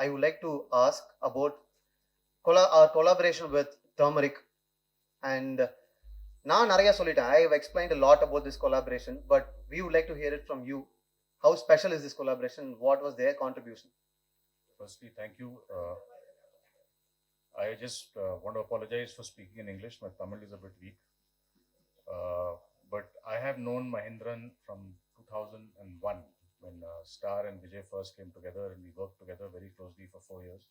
I would like to ask about our collaboration with Turmeric. And நான் நிறைய சொல்லிட்டேன். I have explained a lot about this collaboration, but we would like to hear it from you. How special is this collaboration? What was their contribution? Firstly, thank you. I just want to apologize for speaking in English. My Tamil is a bit weak. But I have known Mahindran from 2001 when Star and Vijay first came together and we worked together very closely for 4 years.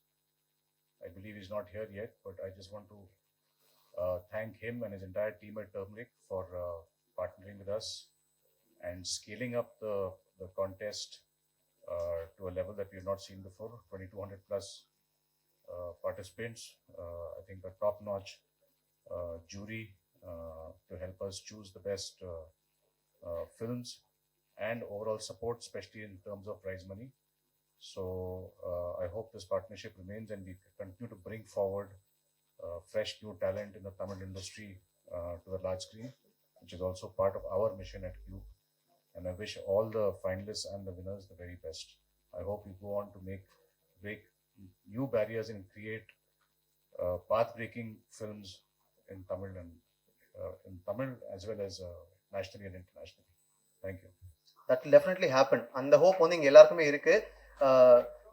I believe he's not here yet, but I just want to thank him and his entire team at Turmeric for partnering with us and scaling up the contest to a level that we have not seen before. 2,200 plus participants. I think a top-notch jury to help us choose the best films and overall support, especially in terms of prize money. So I hope this partnership remains and we continue to bring forward fresh new talent in the Tamil industry to the large screen, which is also part of our mission at Cube. And I wish all the finalists and the winners the very best. I hope we go on to break new barriers and create path-breaking films in Tamil and in Tamil as well as nationally and internationally. Thank you. That will definitely happen. And the hope வந்து இங்க எல்லாருக்குமே இருக்கு.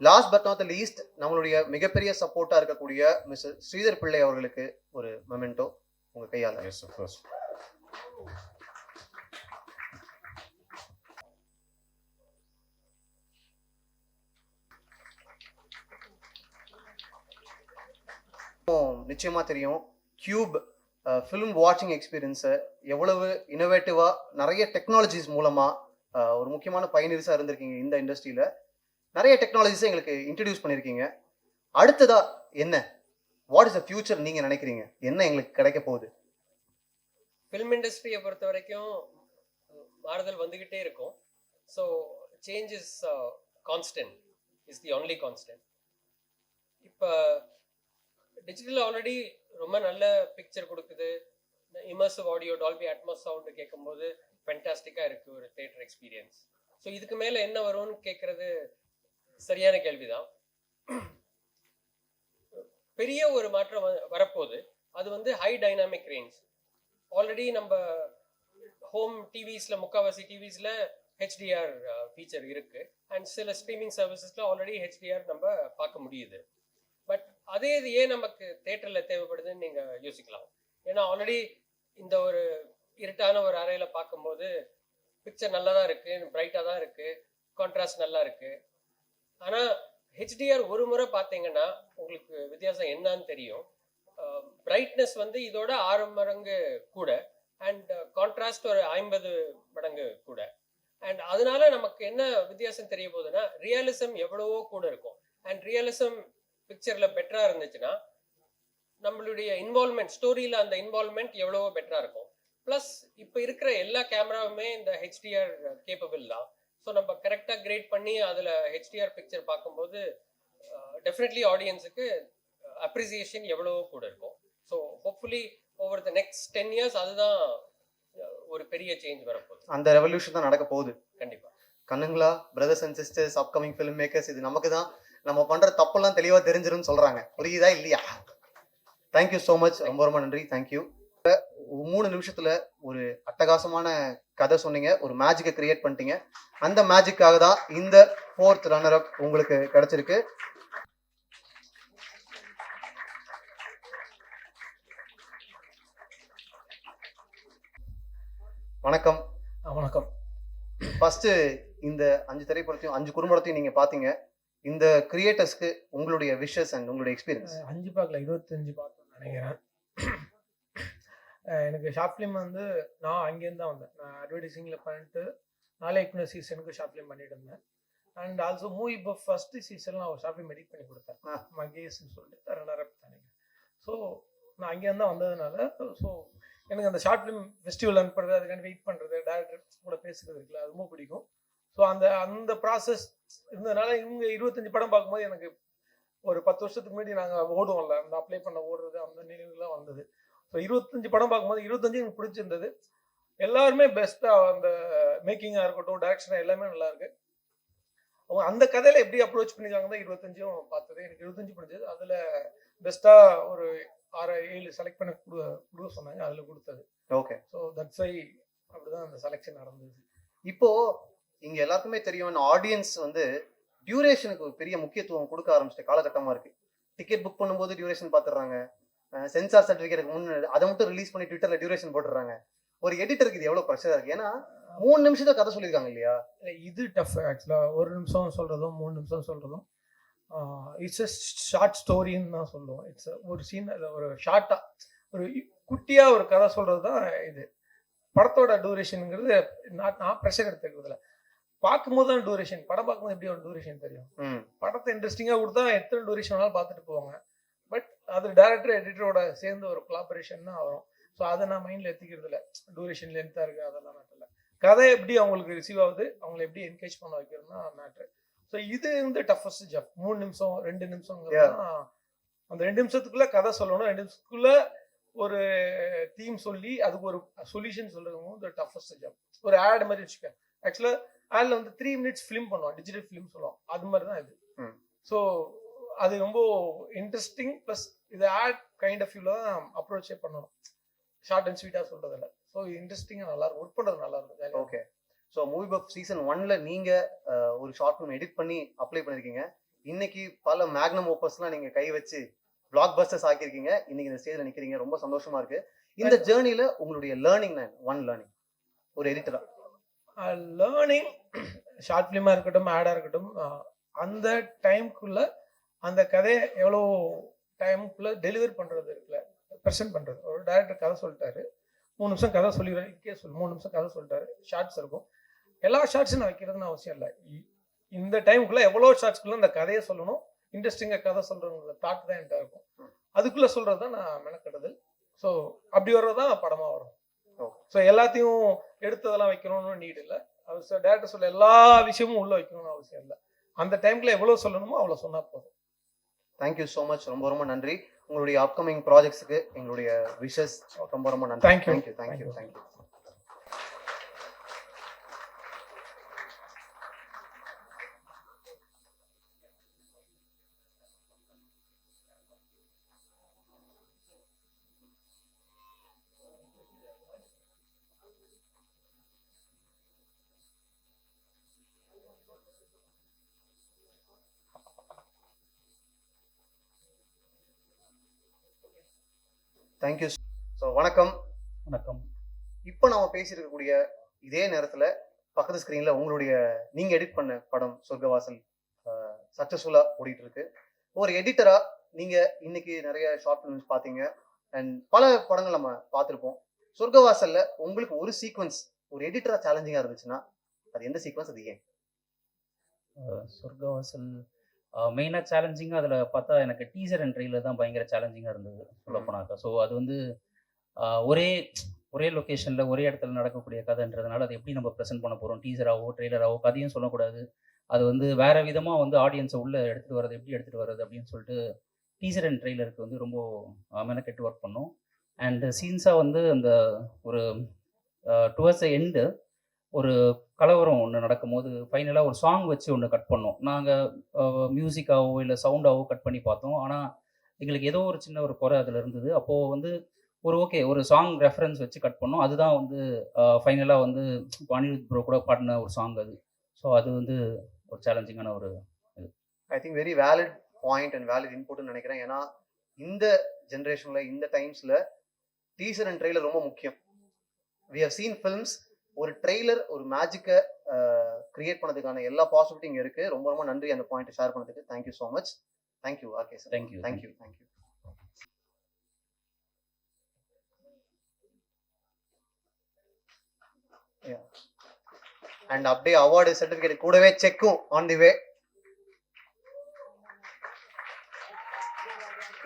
Last but not the least, நம்மளுடைய மிகப்பெரிய சப்போர்ட்டா இருக்கக்கூடிய mister Sridhar பிள்ளை அவர்களுக்கு ஒரு மெமெண்டோ உங்க கையால. Yes, of course. நிச்சயமா தெரியும் கியூப் ஃபிலிம் வாட்சிங் எக்ஸ்பீரியன்ஸை எவ்வளவு இனோவேட்டிவா நிறைய டெக்னாலஜிஸ் மூலமா ஒரு முக்கியமான பயனீர்ஸா இருந்திருக்கீங்க. இந்த இண்டஸ்ட்ரியில நிறைய டெக்னாலஜிஸை எங்களுக்கு இன்ட்ரடியூஸ் பண்ணியிருக்கீங்க. அடுத்ததா என்ன, வாட் இஸ் த ஃபியூச்சர் நீங்க நினைக்கிறீங்க, என்ன எங்களுக்கு கிடைக்க போகுது? ஃபிலிம் இண்டஸ்ட்ரியை பொறுத்த வரைக்கும் மாறுதல் வந்துகிட்டே இருக்கும். So change is constant, is the only constant. இப்போ டிஜிட்டல் ஆல்ரெடி ரொம்ப நல்ல பிக்சர் கொடுக்குது. Immersive audio, Dolby Atmos sound கேட்கும்போது ஃபென்டாஸ்டிக்காக இருக்குது ஒரு தியேட்டர் எக்ஸ்பீரியன்ஸ். ஸோ இதுக்கு மேலே என்ன வரும்னு கேட்குறது சரியான கேள்விதான். பெரிய ஒரு மாற்றம் வரப்போகுது. அது வந்து ஹை டைனாமிக் ரேஞ்ச். ஆல்ரெடி நம்ம ஹோம் டிவிஸில், முக்கால்வாசி டிவிஸில் ஹெச்டிஆர் ஃபீச்சர் இருக்குது. அண்ட் சில ஸ்ட்ரீமிங் சர்வீசஸில் ஆல்ரெடி ஹெச்டிஆர் நம்ம பார்க்க முடியுது. பட் அதே இது ஏன் நமக்கு தேட்டரில் தேவைப்படுதுன்னு நீங்கள் யோசிக்கலாம். ஏன்னா ஆல்ரெடி இந்த ஒரு இருட்டான ஒரு அறையில் பார்க்கும்போது பிக்சர் நல்லா தான் இருக்குது, பிரைட்டாக தான் இருக்குது, கான்ட்ராஸ்ட் நல்லா இருக்குது. ஆனால் ஹெச்டிஆர் ஒரு முறை பார்த்தீங்கன்னா உங்களுக்கு வித்தியாசம் என்னன்னு தெரியும். பிரைட்னஸ் வந்து இதோட 6 மடங்கு கூட, அண்ட் கான்ட்ராஸ்ட் ஒரு 50 மடங்கு கூட. அண்ட் அதனால நமக்கு என்ன வித்தியாசம் தெரிய போகுதுன்னா, ரியலிசம் எவ்வளவோ கூட இருக்கும். அண்ட் ரியலிசம் பிக்சரில் பெட்டராக இருந்துச்சுன்னா நம்மளுடைய இன்வால்மெண்ட், ஸ்டோரியில் அந்த இன்வால்மெண்ட் எவ்வளவோ பெட்டராக இருக்கும். ப்ளஸ் இப்போ இருக்கிற எல்லா கேமராவுமே இந்த ஹெச்டிஆர் கேப்பபிள் தான். ஸோ நம்ம கரெக்டாக கிரேட் பண்ணி அதில் ஹெச்டிஆர் பிக்சர் பார்க்கும்போது டெஃபினெட்லி ஆடியன்ஸுக்கு அப்ரிசியேஷன் எவ்வளவோ கூட இருக்கும். So hopefully over the next 10 years அதுதான் ஒரு பெரிய சேஞ்ச் வரப்போகுது. அந்த ரெவல்யூஷன் தான் நடக்க போகுது கண்டிப்பாக. கண்ணுங்களா, brothers and sisters, upcoming film makers, இது நமக்கு தான் நம்ம பண்ற தப்பெல்லாம் தெளிவா தெரிஞ்சிருன்னு சொல்றாங்க. புரியுதா இல்லையா? Thank you so much. ரொம்ப ரொம்ப நன்றி. தேங்க்யூ. 3 நிமிஷத்துல ஒரு அட்டகாசமான கதை சொன்னீங்க, ஒரு மேஜிக்கை கிரியேட் பண்ணிட்டீங்க. அந்த மேஜிக்காக தான் இந்த 4th ரன்னர் அப் உங்களுக்கு கிடைச்சிருக்கு. வணக்கம். வணக்கம். ஃபர்ஸ்ட் இந்த 5 திரைப்படத்தையும் 5 குறும்படத்தையும் நீங்க பாத்தீங்க. இந்த கிரியேட்டர்ஸ்க்கு உங்களுடைய விஷஸ் அண்ட் உங்களுடைய எக்ஸ்பீரியன்ஸ். 5 பார்க்கல, 25 பார்த்தோம்னு நினைக்கிறேன். எனக்கு ஷார்ட் ஃபிலிம் வந்து நான் அங்கேருந்து தான் வந்தேன். நான் அட்வர்டைஸிங்கில் பண்ணிட்டு நாளைக்கு சீசனுக்கு ஷார்ட் ஃபிலிம் பண்ணிட்டு இருந்தேன். அண்ட் ஆல்சோ மூவி இப்போ ஃபர்ஸ்ட் சீசனில் நான் ஒரு ஷார்ட் ஃபிலிம் எடிட் பண்ணி கொடுத்தேன், மகேஷ்னு சொல்லிட்டு ரன்னர் அப் நினைக்கிறேன். ஸோ நான் அங்கேருந்து தான் வந்ததுனால ஸோ எனக்கு அந்த ஷார்ட் ஃபிலிம் ஃபெஸ்டிவல் அனுப்புறது, அதுக்காண்டி வெயிட் பண்ணுறது, டேரக்டர் கூட பேசுறது இருக்குல்ல, அது ரொம்ப பிடிக்கும். ஸோ அந்த ப்ராசஸ் இருந்ததுனால இவங்க 25 படம் பார்க்கும்போது எனக்கு ஒரு 10 வருஷத்துக்கு முன்னாடி நாங்கள் ஓடுவோம்ல, அந்த அப்ளை பண்ண ஓடுறது, அந்த நினைவுலாம் வந்தது. ஸோ 25 படம் பார்க்கும்போது 25 எனக்கு பிடிச்சிருந்தது. எல்லாருமே பெஸ்ட்டாக அந்த மேக்கிங்காக இருக்கட்டும், டைரக்ஷனாக எல்லாமே நல்லா இருக்கு. அவங்க அந்த கதையில எப்படி அப்ரோச் பண்ணிருக்காங்க தான் 25ம் பார்த்தது. எனக்கு 25 பிடிச்சது. அதுல பெஸ்ட்டாக ஒரு 6-7 செலக்ட் பண்ண கொடுக்க சொன்னாங்க, அதில் கொடுத்தது. ஓகே. ஸோ தட்ஸ் வை அப்படிதான் அந்த செலெக்ஷன் நடந்தது. இப்போ இங்க எல்லாருக்குமே தெரியும், ஆடியன்ஸ் வந்து டியூரேஷனுக்கு ஒரு பெரிய முக்கியத்துவம் கொடுக்க ஆரம்பிச்சிட்ட காலகட்டமா இருக்கு. டிக்கெட் புக் பண்ணும்போது டியூரேஷன் பார்த்துடுறாங்க, சென்சார் சர்டிஃபிகேட் முன்னு அதை மட்டும் ரிலீஸ் பண்ணி ட்விட்டர்ல டியூரேஷன் போட்டுடுறாங்க. ஒரு எடிட்டருக்கு இது எவ்வளவு ப்ரெஷரா இருக்கு? ஏன்னா 3 நிமிஷத்துல கதை சொல்லியிருக்காங்க இல்லையா? இது டஃப் ஆக்சுவலாக. 1 நிமிஷம் சொல்றதும் 3 நிமிஷம் சொல்றதும் இட்ஸ் அ ஷார்ட் ஸ்டோரின்னு தான் சொல்லுவோம். இட்ஸ் ஒரு சீன், ஒரு ஷார்ட்டா ஒரு குட்டியா ஒரு கதை சொல்றது தான் இது. படத்தோட டூரேஷனுங்கிறது நான் ப்ரெஷர் எடுத்துக்கிறதுல பார்க்கும்போது தான் டூரேஷன். படம் பார்க்கும்போது எப்படி ஒரு டூரேஷன் தெரியும். படத்தை இன்ட்ரெஸ்டிங்காக கொடுத்தா எத்தனை டூரேஷன் வேணாலும் பார்த்துட்டு போவாங்க. பட் அது டேரக்டர் எடிட்டரோட சேர்ந்து ஒரு கொலாபரேஷன் தான் வரும். ஸோ அதை நான் மைண்டில் எடுத்துக்கிறது இல்லை. டூரேஷன் லென்த்தாக இருக்குது அதெல்லாம் மேட்டர் இல்லை. கதை எப்படி அவங்களுக்கு ரிசீவ் ஆகுது, அவங்களை எப்படி என்கரேஜ் பண்ண வைக்கிறதுனா மேட்ரு. ஸோ இது வந்து டஃபஸ்ட் ஜாப். 3 நிமிஷம் 2 நிமிஷங்கிறதுனா அந்த 2 நிமிஷத்துக்குள்ள கதை சொல்லணும். 2 நிமிஷத்துக்குள்ள ஒரு தீம் சொல்லி அதுக்கு ஒரு சொல்யூஷன் சொல்றது டஃபஸ்ட் ஜாப். ஒரு ஆட் மாதிரி வச்சுக்க. ஆக்சுவலாக ஆடில் வந்து 3 மினிட்ஸ் ஃபிலிம் பண்ணுவோம், டிஜிட்டல் ஃபிலிம் சொல்லுவோம். அது மாதிரி தான் இது. ஸோ அது ரொம்ப இன்ட்ரெஸ்டிங். ப்ளஸ் இது ஆட் கைண்ட் ஆஃப் வியூவில் தான் அப்ரோச்சே பண்ணணும். ஷார்ட் அண்ட் ஸ்வீட்டாக சொல்றதில்ல. ஸோ இன்ட்ரெஸ்டிங்காக நல்லா இருக்கும், ஒர்க் பண்ணுறது நல்லா இருக்கும். ஓகே. ஸோ மூவி பப் சீசன் 1ல நீங்க ஒரு ஷார்ட் ஃபிலிம் எடிட் பண்ணி அப்ளை பண்ணிருக்கீங்க. இன்னைக்கு பல மேக்னம் ஓப்பர்ஸ்லாம் நீங்க கை வச்சு பிளாக் பஸ்டர்ஸ் ஆக்கியிருக்கீங்க. இன்னைக்கு இந்த ஸ்டேஜ்ல நிக்கிறீங்க, ரொம்ப சந்தோஷமா இருக்கு. இந்த ஜேர்னில உங்களுடைய லேர்னிங் லேர்னிங் ஒரு எடிட்டரா லேர்னிங், ஷார்ட் ஃபிலிமாக இருக்கட்டும், ஆடாக இருக்கட்டும், அந்த டைமுக்குள்ள அந்த கதையை எவ்வளோ டைமுக்குள்ள டெலிவர் பண்ணுறது இருக்குல்ல, ப்ரெசென்ட் பண்ணுறது. ஒரு டேரக்டர் கதை சொல்லிட்டாரு, 3 நிமிஷம் கதை சொல்லிடுறாரு. 3 நிமிஷம் கதை சொல்லிட்டாரு. ஷார்ட்ஸ் இருக்கும். எல்லா ஷார்ட்ஸும் நான் வைக்கிறதுன்னு அவசியம் இல்லை. இந்த டைமுக்குள்ள எவ்வளோ ஷார்ட்ஸ்க்குள்ள அந்த கதையை சொல்லணும், இன்ட்ரெஸ்டிங்காக கதை சொல்கிறவங்க தாட் தான் என்கிட்ட இருக்கும். அதுக்குள்ளே சொல்கிறது தான் நான் மெனக்கெடுது. ஸோ அப்படி வர்றது தான் படமாக வரும். ஸோ எல்லாத்தையும் எடுத்ததெல்லாம் வைக்கணும்னு நீட் இல்லை. அது டேரக்டர் சொல்ல எல்லா விஷயமும் உள்ளே வைக்கணும்னு அவசியம் இல்லை. அந்த டைமுக்குள்ள எவ்வளோ சொல்லணுமோ அவ்வளோ சொன்னால் போதும். Thank you so much. ரொம்ப ரொம்ப நன்றி. உங்களுடைய அப்கமிங் ப்ராஜெக்ட்ஸுக்கு எங்களுடைய விஷஸ். ரொம்ப ரொம்ப நன்றி. Thank you. Thank you. Thank you. Thank you. So வணக்கம். வணக்கம். இப்போ நம்ம பேசியிருக்கக்கூடிய இதே நேரத்தில் பக்கத்து ஸ்க்ரீனில் உங்களுடைய நீங்கள் எடிட் பண்ண படம் சொர்க்கவாசல் சக்ஸஸ்ஃபுல்லாக ஓடிட்டு இருக்கு. ஒரு எடிட்டராக நீங்கள் இன்னைக்கு நிறைய ஷார்ட் ஃபிலிம்ஸ் பார்த்தீங்க அண்ட் பல படங்கள் நம்ம பார்த்துருப்போம். சொர்க்கவாசலில் உங்களுக்கு ஒரு சீக்வன்ஸ் ஒரு எடிட்டராக சேலஞ்சிங்காக இருந்துச்சுன்னா அது எந்த சீக்வன்ஸ், அது ஏன்? சொர்க்கவாசல் மெயினாக சேலஞ்சிங்காக அதில் பார்த்தா எனக்கு டீசர் அண்ட் ட்ரெய்லர் தான் பயங்கர சேலஞ்சிங்காக இருந்தது சொல்லப்போனாக்கா. ஸோ அது வந்து ஒரே லொக்கேஷனில் ஒரே இடத்துல நடக்கக்கூடிய கதைன்றதுனால அதை எப்படி நம்ம ப்ரெசென்ட் பண்ண போகிறோம், டீசராகவோ ட்ரெய்லராகவோ கதையும் சொல்லக்கூடாது. அது வந்து வேறு விதமாக வந்து ஆடியன்ஸை உள்ளே எடுத்துகிட்டு வர்றது, எப்படி எடுத்துகிட்டு வர்றது அப்படின்னு சொல்லிட்டு டீசர் அண்ட் ட்ரெய்லருக்கு வந்து ரொம்ப மெனக்கெட்டு ஒர்க் பண்ணோம். அண்ட் சீன்ஸாக வந்து அந்த ஒரு டுவர்ட்ஸ் எண்டு ஒரு கலவரம் ஒன்று நடக்கும்போது ஃபைனலாக ஒரு சாங் வச்சு ஒன்று கட் பண்ணோம். நாங்கள் மியூசிக்காவோ இல்லை சவுண்டாவோ கட் பண்ணி பார்த்தோம். ஆனால் எங்களுக்கு ஏதோ ஒரு சின்ன ஒரு குறை அதில் இருந்தது. அப்போது வந்து ஒரு சாங் ரெஃபரன்ஸ் வச்சு கட் பண்ணோம். அதுதான் வந்து ஃபைனலாக வந்து அனிருத் ப்ரோ கூட பாடின ஒரு சாங் அது. ஸோ அது வந்து ஒரு சேலஞ்சிங்கான ஒரு இது. I think very valid point and valid இன்புட்னு நினைக்கிறேன். ஏன்னா இந்த ஜென்ரேஷனில் இந்த டைம்ஸில் டீசர் அண்ட் ட்ரெய்லர் ரொம்ப முக்கியம். வி ஹவ் சீன் ஃபிலிம்ஸ், ஒரு ட்ரெய்லர் ஒரு மேஜிக்கை கிரியேட் பண்ணதுக்கான எல்லா பாசிபிலிட்டி இங்கே இருக்குது. ரொம்ப ரொம்ப நன்றி அந்த பாயிண்ட் ஷேர் பண்ணதுக்கு. Thank you so much. Thank you. Okay sir. Thank you. Thank you. Thank you. And அப்படியே அவார்டு சர்டிஃபிகேட் கூடவே செக்கும் on the way.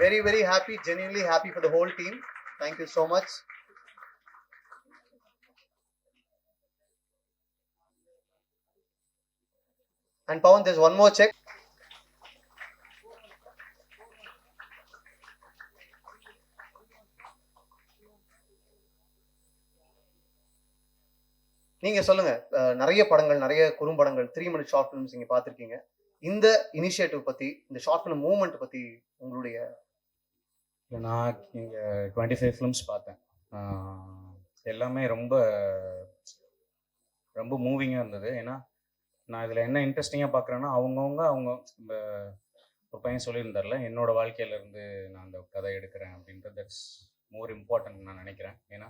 Very, very happy, genuinely happy for the whole team. Thank you so much. And Pawan, there's one more check. நீங்க சொல்லுங்க, நிறைய படங்கள், நிறைய குறும்படங்கள், 3 minute short films நீங்க பார்த்திருக்கீங்க. இந்த இனிஷியேட்டிவ் பத்தி, இந்த ஷார்ட் ஃபிலிம் மூவ்மெண்ட் பத்தி உங்களுடைய நான் இங்கே 25 ஃபிலிம்ஸ் பார்த்தேன். எல்லாமே ரொம்ப ரொம்ப மூவிங்காக இருந்தது. ஏன்னா நான் இதில் என்ன இன்ட்ரெஸ்டிங்காக பார்க்குறேன்னா, அவங்க இந்த ஒரு பையன் சொல்லியிருந்தார்ல, என்னோட வாழ்க்கையிலேருந்து நான் அந்த கதை எடுக்கிறேன் அப்படின்றது தட்ஸ் மோர் இம்பார்ட்டன்ட் நான் நினைக்கிறேன். ஏன்னா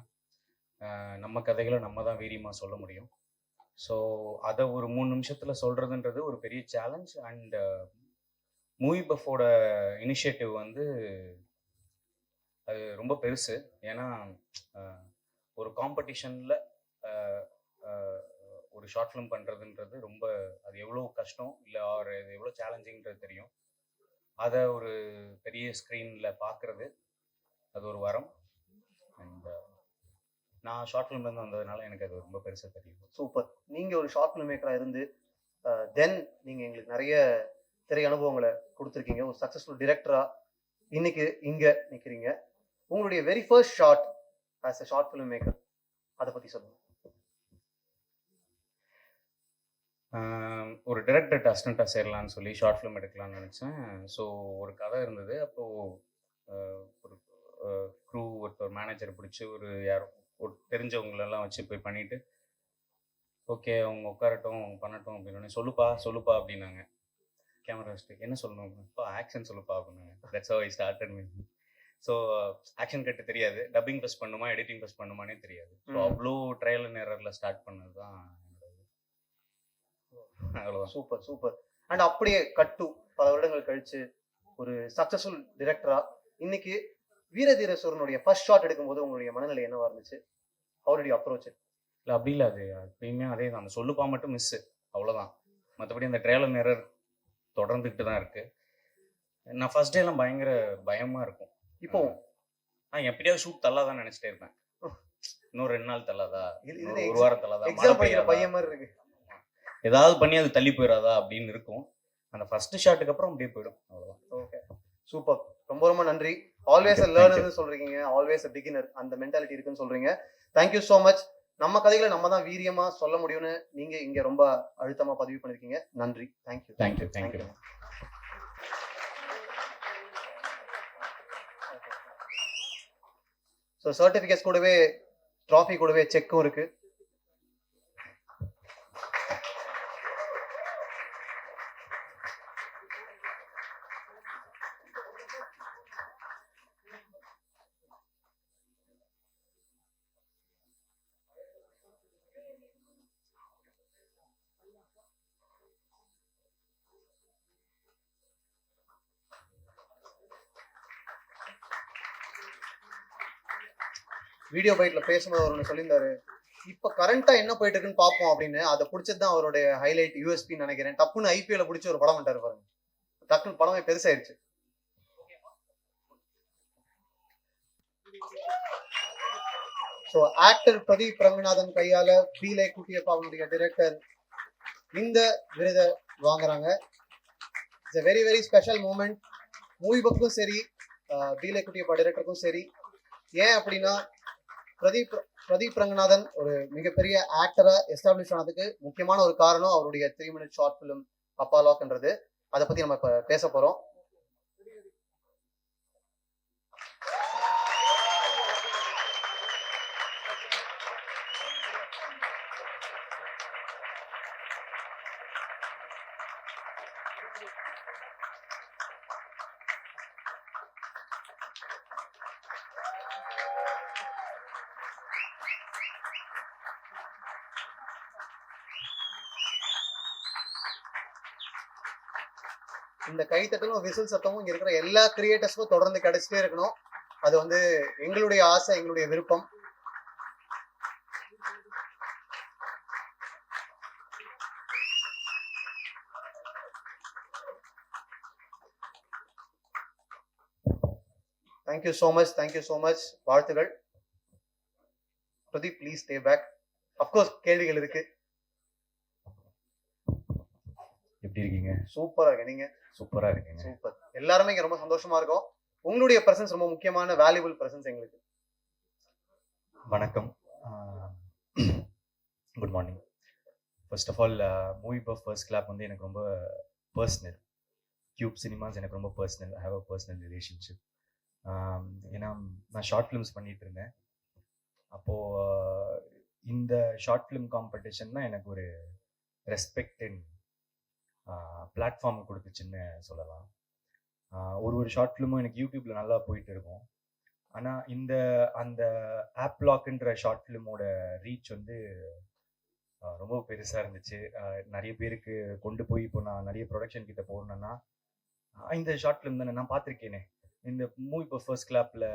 நம்ம கதைகளை நம்ம தான் வீரியமாக சொல்ல முடியும். ஸோ அதை ஒரு 3 நிமிஷத்தில் சொல்கிறதுன்றது ஒரு பெரிய சேலஞ்ச். அண்ட் மூவி பஃபோட இனிஷியேட்டிவ் வந்து அது ரொம்ப பெருசு. ஏன்னா ஒரு காம்படிஷனில் ஒரு ஷார்ட் ஃபிலிம் பண்ணுறதுன்றது ரொம்ப, அது எவ்வளோ கஷ்டம் இல்லை அது எவ்வளோ சேலஞ்சிங்கிறது தெரியும். அதை ஒரு பெரிய ஸ்க்ரீனில் பார்க்குறது அது ஒரு வரம். அண்ட் நான் ஷார்ட் ஃபிலிம்லேருந்து வந்ததுனால எனக்கு அது ரொம்ப பெருசாக தெரியும். சூப்பர். நீங்க ஒரு ஷார்ட் ஃபிலிம் மேக்கராக இருந்து தென் நீங்க எங்களுக்கு நிறைய திரை அனுபவங்களை கொடுத்துருக்கீங்க. ஒரு சக்ஸஸ்ஃபுல் டிரெக்டரா இன்னைக்கு இங்க நிற்கிறீங்க. உங்களுடைய very first short as a short film maker, அதை பத்தி சொல்லுங்க. ஒரு டைரக்டர்கிட்ட அசிஸ்டண்ட்டாக சேரலான்னு சொல்லி ஷார்ட் ஃபிலிம் எடுக்கலாம்னு நினச்சேன். ஸோ ஒரு கதை இருந்தது. அப்போது ஒரு க்ரூ ஒருத்தர் மேனேஜர் பிடிச்சி ஒரு தெரிஞ்சவங்களெல்லாம் வச்சு போய் பண்ணிவிட்டு, ஓகே அவங்க உட்காரட்டும் பண்ணட்டும் அப்படின்னு சொல்லுப்பா அப்படின்னாங்க. கேமரா வச்சுட்டு என்ன சொல்லணும் இப்போ ஆக்ஷன் சொல்லுப்பா அப்படின்னாங்க. That's how I started me. So action cut தெரியாது, டப்பிங் ஃபஸ்ட் பண்ணுமா எடிட்டிங் ஃபஸ்ட் பண்ணுமானே தெரியாது. ஸோ அவ்வளோ ட்ரையல் அண்ட் எரரில் ஸ்டார்ட் பண்ணது தான் அவ்வளோதான். Super super. அண்ட் அப்படியே கட்டு பல வருடங்கள் கழிச்சு ஒரு சக்சஸ்ஃபுல் டிரெக்டரா இன்னைக்கு வீரதீர சூரனுடைய ஃபர்ஸ்ட் ஷாட் எடுக்கும்போது உங்களுடைய மனநிலை என்னவா இருந்துச்சு? How did you approach it? இல்லை அப்படி இல்லை, அது எப்பயுமே அதே தான். அந்த சொல்லுப்பா மட்டும் மிஸ்ஸு, அவ்வளோதான். மற்றபடி அந்த ட்ரையல் அண்ட் எரர் தொடர்ந்துட்டு தான் இருக்கு. நான் ஃபர்ஸ்ட் டேலாம் பயங்கர பயமாக இருக்கும். இப்போ எப்படியாவது ஷூட் தள்ளாதான் நினச்சிட்டே இருப்பேன். இன்னும் 2 நாள் தள்ளாதா, ஒரு வாரம் தள்ளாதா, எக்ஸாம் படிக்கிற பையன் மாதிரி இருக்கு, ஏதாவது பண்ணி அது தள்ளி போயிடாதா அப்படின்னு இருக்கும். அந்த ஃபர்ஸ்ட் ஷாட்டுக்கு அப்புறம் அப்படியே போயிடும், அவ்வளோதான். Okay super. ரொம்ப ரொம்ப நன்றி. ஆல்வேஸ் அ லேர்னர்னு சொல்றீங்க, ஆல்வேஸ் அ பிகினர், அந்த மென்டாலிட்டி இருக்குன்னு சொல்றீங்க. Thank you so much. நம்ம கதைகளை நம்ம தான் வீரியமா சொல்ல முடியும்னு நீங்க இங்க ரொம்ப அழுத்தமா பதிவு பண்ணிருக்கீங்க. நன்றி. Thank you thank you thank you. So certificates கூடவே ட்ராஃபி கூடவே செக்கும் இருக்கு. வீடியோ பைட்ல பேசும்போது அவர் ஒன்று சொல்லியிருந்தாரு, இப்போ கரண்டா என்ன போயிட்டு இருக்குன்னு பார்ப்போம் அப்படின்னு. அதை பிடிச்சது தான் அவருடைய ஹைலைட், யூஎஸ்பின்னு நினைக்கிறேன். டப்புன்னு ஐபிஎல்ல பிடிச்சி ஒரு படம் பண்ணிட்டாரு பாருங்க. டக்குன்னு படமே பெருசாயிருச்சு. ஸோ ஆக்டர் பிரதீப் ரங்கநாதன் கையால பீலே குட்டியப்பா அவனுடைய டிரெக்டர் இந்த விருதை வாங்குறாங்க. It's a very very special moment. Movie பக்கும் சரி, பீலே குட்டியப்பா டிரெக்டருக்கும் சரி. ஏன் அப்படின்னா பிரதீப் ரங்கநாதன் ஒரு மிகப்பெரிய ஆக்டரா எஸ்டாப்ளிஷ் ஆனதுக்கு முக்கியமான ஒரு காரணம் அவருடைய 3 மினிட் ஷார்ட் ஃபிலிம் அப்பாலாக்ன்றது. அதை பத்தி நம்ம இப்ப பேச போறோம். இந்த கைத்தட்டலும் விசில் சத்தமும் இங்க இருக்கிற எல்லா கிரியேட்டர்ஸ்க்கும் தொடர்ந்து கிடைச்சிட்டே இருக்கணும். அது வந்து எங்களுடைய ஆசை, எங்களுடைய விருப்பம். Thank you so much, thank you so much. வாழ்த்துகள். Pradeep please stay back. Of course கேள்விகள் இருக்கு. எப்படி இருக்கீங்க? சூப்பரா இருக்கு. நீங்க? சூப்பரா இருக்கீங்க. சூப்பர். எல்லாருமே இங்க ரொம்ப சந்தோஷமா இருக்கும். உங்களுடைய பிரசன்ஸ் ரொம்ப முக்கியமான வேல்யூபிள் பிரசன்ஸ் எங்களுக்கு. வணக்கம். Good morning. First of all movie buff first clap வந்து எனக்கு ரொம்ப பர்சனல். கியூப் சினிமாஸ் எனக்கு ரொம்ப personal. I have a personal relationship. ஏன்னா நான் ஷார்ட் ஃபிலிம்ஸ் பண்ணிட்டு இருந்தேன். அப்போது இந்த ஷார்ட் ஃபிலிம் காம்படிஷன் தான் எனக்கு ஒரு ரெஸ்பெக்ட் அண்ட் பிளாட்ஃபார்ம் கொடுத்துச்சுன்னு சொல்லலாம். ஒரு ஷார்ட் ஃபிலிமும் எனக்கு யூடியூப்பில் நல்லா போயிட்டு இருக்கும். ஆனால் அந்த ஆப் லாக்ன்ற ஷார்ட் ஃபிலிமோட ரீச் வந்து ரொம்ப பெருசாக இருந்துச்சு. நிறைய பேருக்கு கொண்டு போய் இப்போ நான் நிறைய ப்ரொடக்ஷன் கிட்ட போகணுன்னா இந்த ஷார்ட் ஃபிலிம் தானே நான் பார்த்துருக்கேனே, இந்த மூவி இப்போ ஃபர்ஸ்ட் கிளாப்பில்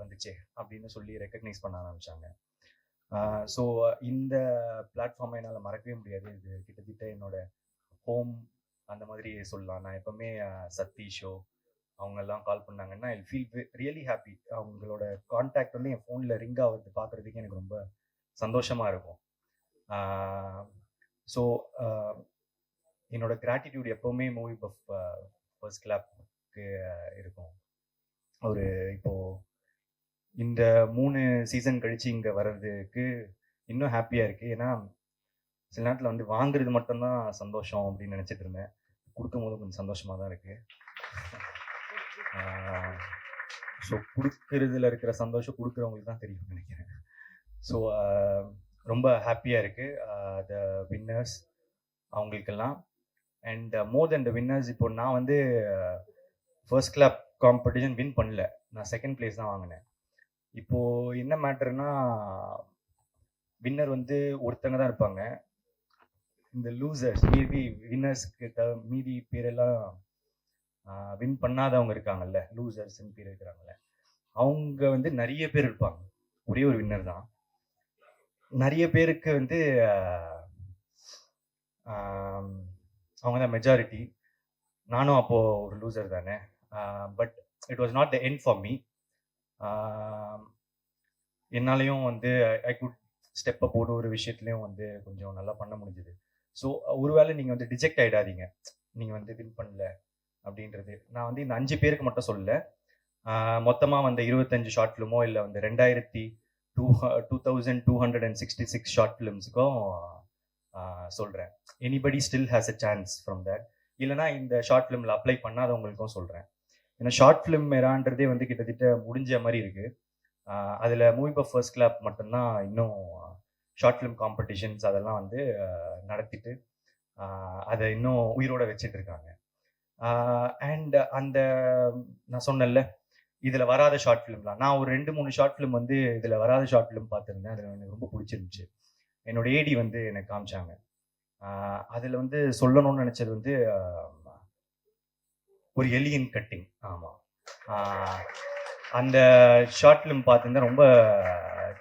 வந்துச்சே அப்படின்னு சொல்லி ரெக்கக்னைஸ் பண்ண ஆரம்பித்தாங்க. ஸோ இந்த பிளாட்ஃபார்மை என்னால் மறக்கவே முடியாது. இது கிட்டத்தட்ட என்னோட ஹோம் அந்த மாதிரி சொல்லலாம். நான் எப்போவுமே சதீஷோ அவங்கெல்லாம் கால் பண்ணாங்கன்னா ஐ ஃபீல் ரியலி ஹாப்பி. அவங்களோட கான்டாக்ட் வந்து என் ஃபோனில் ரிங் ஆகிறது பார்க்குறதுக்கு எனக்கு ரொம்ப சந்தோஷமாக இருக்கும். ஸோ என்னோட கிராட்டிடியூட் எப்போவுமே மூவி பஃப் ஃபர்ஸ்ட் கிளாப்க்கு இருக்கும். ஒரு இப்போது இந்த 3 சீசன் கழித்து இங்கே வர்றதுக்கு இன்னும் ஹாப்பியாக இருக்குது. ஏன்னா சில நேரத்தில் வந்து வாங்குறது மட்டும்தான் சந்தோஷம் அப்படின்னு நினச்சிட்டு இருந்தேன். கொடுக்கும் போது கொஞ்சம் சந்தோஷமாக தான் இருக்குது. ஸோ கொடுக்கறதுல இருக்கிற சந்தோஷம் கொடுக்குறவங்களுக்கு தான் தெரியும்னு நினைக்கிறேன். ஸோ ரொம்ப ஹாப்பியாக இருக்குது த வின்னர்ஸ் அவங்களுக்கெல்லாம். And more then the winners, இப்போ நான் வந்து ஃபர்ஸ்ட் கிளாப் காம்படிஷன் வின் பண்ணல, நான் செகண்ட் பிளேஸ் தான் வாங்கினேன். இப்போது என்ன மேட்டர்னா வின்னர் வந்து ஒருத்தங்க தான் இருப்பாங்க. இந்த லூசர்ஸ் மீதி வின்னர்ஸ்க்கு மீதி பேரெல்லாம் வின் பண்ணாதவங்க இருக்காங்கல்ல, லூசர்ஸ்ன்னு பேர் இருக்கிறாங்கல்ல, அவங்க வந்து நிறைய பேர் இருப்பாங்க. ஒரே ஒரு வின்னர் தான். நிறைய பேருக்கு வந்து அவங்க தான் மெஜாரிட்டி. நானும் அப்போது ஒரு லூசர் தானே. But it was not the end for me. என்னாலையும் வந்து ஐ குட் ஸ்டெப் அப் ஒரு விஷயத்துலையும் வந்து கொஞ்சம் நல்லா பண்ண முடிஞ்சுது. ஸோ ஒருவேளை நீங்கள் வந்து டிஜெக்ட் ஆகிடாதீங்க, நீங்கள் வந்து வின் பண்ணல அப்படின்றது. நான் வந்து இந்த 5 பேருக்கு மட்டும் சொல்லலை, மொத்தமாக வந்து 25 ஷார்ட் ஃபிலிமோ இல்லை வந்து 2266 ஷார்ட் ஃபிலிம்ஸுக்கும் சொல்கிறேன். Anybody still has a chance from that. இல்லைனா இந்த ஷார்ட் ஃபிலிமில் அப்ளை பண்ணாதவங்களுக்கும் சொல்கிறேன். ஏன்னா ஷார்ட் ஃபிலிம் எரான்றதே வந்து கிட்டத்தட்ட முடிஞ்ச மாதிரி இருக்குது. அதில் மூவி பஃப் ஃபர்ஸ்ட் கிளாப் மட்டும்தான் இன்னும் ஷார்ட் ஃபிலிம் காம்படிஷன்ஸ் அதெல்லாம் வந்து நடத்திட்டு அதை இன்னும் உயிரோடு வச்சுட்டு இருக்காங்க. அண்ட் அந்த நான் சொன்னேன்ல இதில் வராத ஷார்ட் ஃபிலிம்லாம், நான் ஒரு 2-3 ஷார்ட் ஃபிலிம் வந்து இதில் வராத ஷார்ட் ஃபிலிம் பார்த்துருந்தேன். அதில் எனக்கு ரொம்ப பிடிச்சிருந்துச்சு. என்னோட ஏடி வந்து எனக்கு காமிச்சாங்க. அதில் வந்து சொல்லணும்னு நினச்சது வந்து ஒரு எலியன் கட்டிங். ஆமாம், அந்த ஷார்ட் ஃபிலிம் பார்த்துருந்தேன். ரொம்ப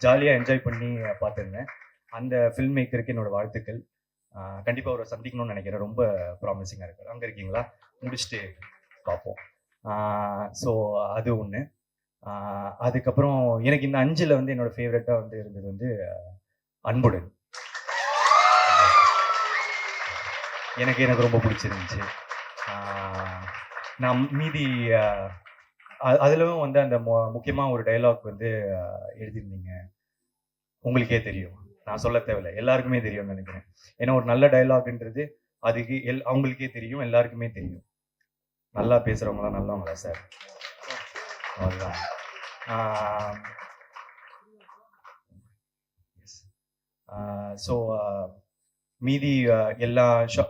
ஜாலியாக என்ஜாய் பண்ணி பார்த்துருந்தேன். அந்த ஃபில்ம் மேக்கருக்கு என்னோடய வாழ்த்துக்கள். கண்டிப்பாக அவரை சந்திக்கணும்னு நினைக்கிறேன். ரொம்ப ப்ராமிசிங்காக இருக்குது. அங்கே இருக்கீங்களா? முடிச்சுட்டு பார்ப்போம். ஸோ அது ஒன்று. அதுக்கப்புறம் எனக்கு இந்த 5ல் வந்து என்னோடய ஃபேவரட்டாக வந்து இருந்தது வந்து அன்புடன். எனக்கு ரொம்ப பிடிச்சிருந்துச்சு. நான் மீதி அதிலும் வந்து அந்த முக்கியமாக ஒரு டைலாக் வந்து எழுதியிருந்தீங்க. உங்களுக்கே தெரியும், நான் சொல்ல தேவையில்லை, எல்லாருக்குமே தெரியும்னு நினைக்கிறேன். ஏன்னா ஒரு நல்ல டைலாக்ன்றது அதுக்கு அவங்களுக்கே தெரியும், எல்லாருக்குமே தெரியும். நல்லா பேசுகிறவங்களாம் நல்லவங்களா சார்? அதுதான். ஸோ மீதி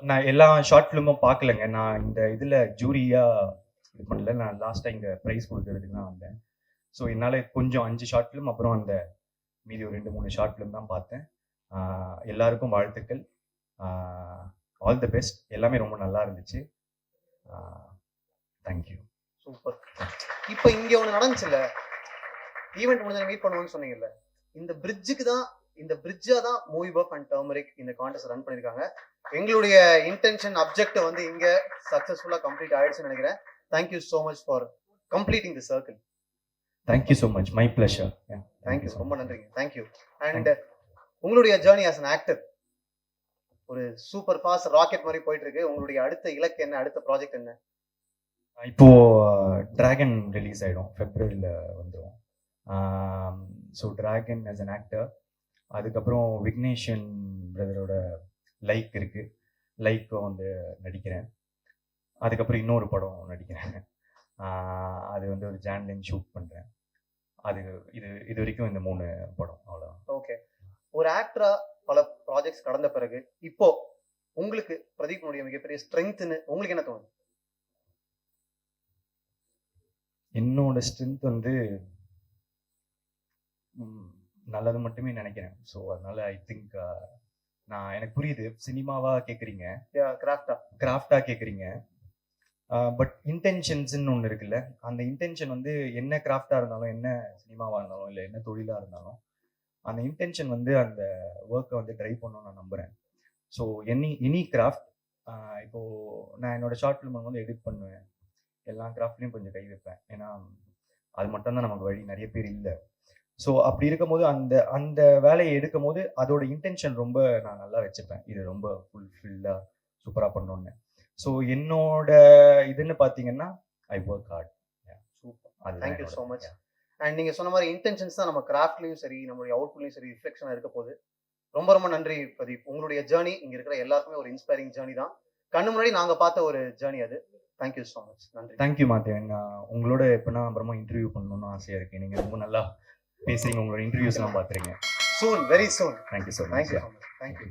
நான் எல்லா ஷார்ட் ஃபிலிமும் பார்க்கலங்க. நான் இந்த இதில் ஜூரியாக இது பண்ணல. நான் லாஸ்ட்டாக இங்கே ப்ரைஸ் கொடுக்கறதுக்கு தான் வந்தேன். ஸோ என்னால் கொஞ்சம் 5 ஷார்ட் ஃபிலிம் அப்புறம் அந்த மீதி ஒரு 2-3 ஷார்ட் ஃபிலிம் தான் பார்த்தேன். எல்லாருக்கும் வாழ்த்துக்கள். All the best. எல்லாமே ரொம்ப நல்லா இருந்துச்சு. தேங்க்யூ. சூப்பர். இப்போ இங்கே ஒன்று நடந்துச்சுல்ல, ஈவெண்ட் முடிஞ்ச மீட் பண்ணுவோன்னு சொன்னீங்கல்ல, இந்த பிரிட்ஜுக்கு தான், இந்த பிரிட்ஜாக தான் மூவி பஃப் அண்ட் டர்மரிக் இந்த கான்டெஸ்ட் ரன் பண்ணியிருக்காங்க. எங்களுடைய இன்டென்ஷன் அப்ஜெக்டிவ் வந்து இங்கே சக்ஸஸ்ஃபுல்லாக கம்ப்ளீட் ஆயிடுச்சுன்னு நினைக்கிறேன். Thank you so much for completing the circle. Thank you so much. My pleasure. Thank you, ரொம்ப நன்றிங்க. தேங்க்யூ. அண்ட் உங்களுடைய ஜேர்னி ஆஸ் அன் ஆக்டர் ஒரு சூப்பர் ஃபாஸ்ட் ராக்கெட் மாதிரி போயிட்டு இருக்கு. உங்களுடைய அடுத்த இலக்கு என்ன? அடுத்த ப்ராஜெக்ட் என்ன? இப்போ டிராகன் ரிலீஸ் ஆகிடும், ஃபெப்ரவரியில் வந்துடும். So dragon as an actor. அதுக்கப்புறம் விக்னேஷன் பிரதரோட லைக் இருக்குது, லைக்கும் வந்து நடிக்கிறேன். அதுக்கப்புறம் இன்னொரு படம் நடிக்கிறேன். அது வந்து ஒரு ஜான்லைன் ஷூட் பண்ணுறேன். அது இது வரைக்கும் இந்த 3 படம் அவ்வளோதான். ஓகே. ஒரு ஆக்டரா பல ப்ராஜெக்ட்ஸ் கடந்த பிறகு இப்போ உங்களுக்கு பிரதீப்னுடைய மிகப்பெரிய ஸ்ட்ரென்த்னு உங்களுக்கு என்ன தோணுது? என்னோட ஸ்ட்ரென்த் வந்து நல்லது மட்டுமே நினைக்கிறேன். ஸோ அதனால ஐ திங்க் நான் எனக்கு புரியுது சினிமாவா கேட்குறீங்க, கிராஃப்டா கேட்குறீங்க. பட் இன்டென்ஷன்ஸ்ன்னு ஒன்று இருக்குல்ல, அந்த இன்டென்ஷன் வந்து என்ன கிராஃப்டாக இருந்தாலும், என்ன சினிமாவாக இருந்தாலும், இல்லை என்ன தொழிலாக இருந்தாலும், அந்த இன்டென்ஷன் வந்து அந்த ஒர்க்கை வந்து ட்ரைவ் பண்ணணும்னு நான் நம்புகிறேன். ஸோ எனி கிராஃப்ட், இப்போது நான் என்னோட ஷார்ட் ஃபிலிம் வந்து எடிட் பண்ணுவேன், எல்லா கிராஃப்ட்லேயும் கொஞ்சம் கை வைப்பேன். ஏன்னா அது மட்டும்தான் நமக்கு வழி, நிறைய பேர் இல்லை. ஸோ அப்படி இருக்கும்போது அந்த அந்த வேலையை எடுக்கும் போது அதோட இன்டென்ஷன் ரொம்ப நான் நல்லா வச்சுப்பேன், இது ரொம்ப ஃபுல்ஃபில்லாக சூப்பராக பண்ணணுன்னு. ஸோ என்னோட இதுன்னு பார்த்தீங்கன்னா I work hard. Super, thank you so much. And நீங்கள் சொன்ன மாதிரி இன்டென்ஷன்ஸ் தான் நம்ம கிராஃப்ட்லையும் சரி, நம்மளுடைய அவுட்புட்லையும் சரி ரிஃப்ளெக்ஷனாக இருக்க போகுது. ரொம்ப ரொம்ப நன்றி பிரதீப். உங்களுடைய ஜேர்னி இங்கே இருக்கிற எல்லாருக்குமே ஒரு இன்ஸ்பைரிங் ஜேர்னி தான். கண்ணு முன்னாடி நாங்கள் பார்த்த ஒரு ஜேர்னி அது. Thank you so much. நன்றி. தேங்க்யூ மாத்தேன். உங்களோட எப்படின்னா அப்புறமா இன்டர்வியூ பண்ணணும்னு ஆசையாக இருக்குது. நீங்கள் ரொம்ப நல்லா பேசுறீங்க, உங்களோட இன்டர்வியூஸ்லாம் பார்த்துறீங்க. Soon, very soon. Thank you so much. Thank you so much. Thank you.